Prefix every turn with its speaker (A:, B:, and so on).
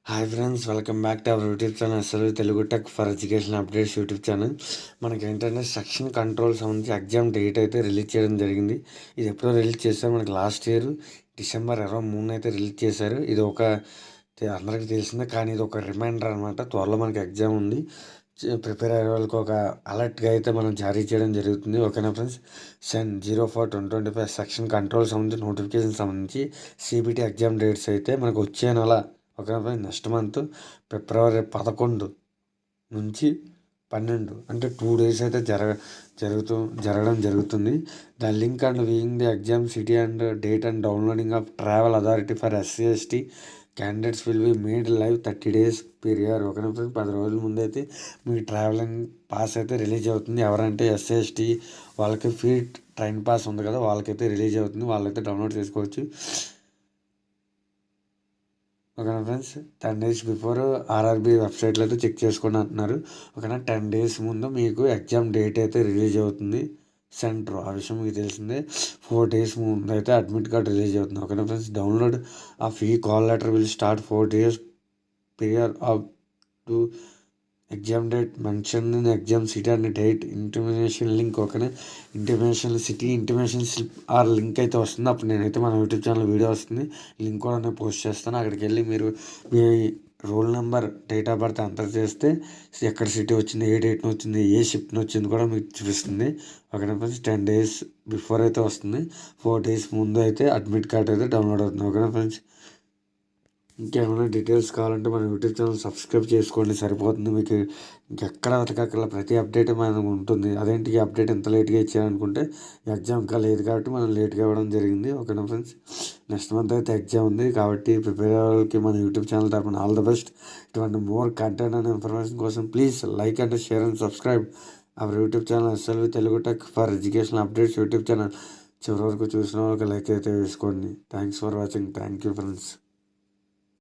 A: Hi friends, welcome back to our YouTube channel అసలు Telugu tech for education updates YouTube channel. మనకి ఏంటంటే section control సంబంధించి exam date అయితే release చేయడం జరిగింది. ఇది ఎప్పుడో రిలీజ్ చేశారు, మనకి లాస్ట్ ఇయర్ డిసెంబర్ 23 అయితే రిలీజ్ చేశారు. ఇది అందరికీ తెలిసిందే, కానీ ఇది ఒక రిమైండర్ అనమాట. త్వరలో మనకి ఎగ్జామ్ ఉంది, ప్రిపేర్ అయ్యే వాళ్ళకి ఒక అలర్ట్గా అయితే మనం జారీ చేయడం జరుగుతుంది. ఓకేనా ఫ్రెండ్స్, 10/04/2025 సెక్షన్ కంట్రోల్ సంబంధించి నోటిఫికేషన్ సంబంధించి సిబిటి ఎగ్జామ్ డేట్స్ అయితే మనకు వచ్చే నెల, ఓకేనా, నెక్స్ట్ మంత్ ఫిబ్రవరి 11 నుంచి 12 అంటే 2 days అయితే జరగడం జరుగుతుంది. The link and viewing the exam city and date and downloading of travel authority for SC/ST candidates will be made live 30 days period. ఓకేనా ఫ్రెండ్స్, 10 రోజుల ముందు అయితే మీ ట్రావెలింగ్ పాస్ అయితే రిలీజ్ అవుతుంది. ఎవరంటే SC/ST వాళ్ళకి ఫ్రీ ట్రైన్ పాస్ ఉంది కదా, వాళ్ళకైతే రిలీజ్ అవుతుంది. వాళ్ళైతే డౌన్లోడ్ చేసుకోవచ్చు. ఓకేనా ఫ్రెండ్స్, 10 days బిఫోర్ RRB వెబ్సైట్లో అయితే చెక్ చేసుకోండి అంటున్నారు. ఓకేనా, 10 days ముందు మీకు ఎగ్జామ్ డేట్ అయితే రిలీజ్ అవుతుంది. సెంటర్ ఆ విషయం మీకు తెలిసిందే. 4 days ముందు అయితే అడ్మిట్ కార్డ్ రిలీజ్ అవుతుంది. ఓకేనా ఫ్రెండ్స్, డౌన్లోడ్ ఆఫ్ ఈ call letter will start 4 days period of to exam date mention in exam city and date intimation link. ఓకేనా, intimation city intimation slip or link అయితే వస్తుంది. అప్పుడు నేనైతే మన యూట్యూబ్ ఛానల్ వీడియో వస్తుంది, లింక్ కూడా నేను పోస్ట్ చేస్తాను. అక్కడికి వెళ్ళి మీరు మీ roll number, date of birth enter చేస్తే ఎక్కడ సిటీ వచ్చింది, ఏ డేట్ని వచ్చింది, ఏ షిఫ్ట్ని వచ్చింది కూడా మీకు చూపిస్తుంది. ఓకేనా ఫ్రెండ్స్, 10 days బిఫోర్ అయితే వస్తుంది. 4 days ముందు అయితే అడ్మిట్ కార్డ్ అయితే డౌన్లోడ్ అవుతుంది. ఓకేనా ఫ్రెండ్స్, ఇంకేమైనా డీటెయిల్స్ కావాలంటే మన యూట్యూబ్ ఛానల్ సబ్స్క్రైబ్ చేసుకోండి, సరిపోతుంది. మీకు ఇంకెక్కడ వెతకక్కల ప్రతి అప్డేట్ మనకు ఉంటుంది. అదేంటి ఈ అప్డేట్ ఎంత లేట్గా ఇచ్చారనుకుంటే, ఎగ్జామ్ ఇంకా లేదు కాబట్టి మనం లేట్గా ఇవ్వడం జరిగింది. ఓకేనా ఫ్రెండ్స్, నెక్స్ట్ మంత్ అయితే ఎగ్జామ్ ఉంది కాబట్టి ప్రిపేర్ అవ్వడానికి మన యూట్యూబ్ ఛానల్ తరఫున ఆల్ ద బెస్ట్. ఇటువంటి మోర్ కంటెంట్ అండ్ ఇన్ఫర్మేషన్ కోసం please like and share and subscribe our YouTube channel SLV Telugu tech for educational updates YouTube channel. చివరి వరకు చూసిన వాళ్ళకి లైక్ అయితే వేసుకోండి. Thanks for watching. Thank you friends.